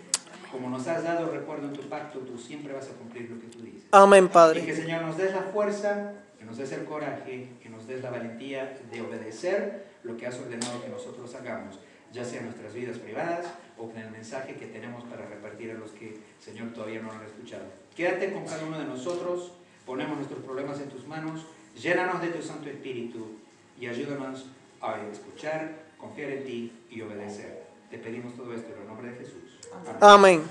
como nos has dado recuerdo en tu pacto, tú siempre vas a cumplir lo que tú dices. Amén, Y Padre. que, Señor, nos des la fuerza, que nos des el coraje, que nos des la valentía de obedecer lo que has ordenado que nosotros hagamos, ya sea en nuestras vidas privadas o en el mensaje que tenemos para repartir a los que, Señor, todavía no lo han escuchado. Quédate con cada uno de nosotros, ponemos nuestros problemas en tus manos, llénanos de tu Santo Espíritu y ayúdanos a escuchar, confiar en ti y obedecer. Te pedimos todo esto en el nombre de Jesús. Amén. Amén.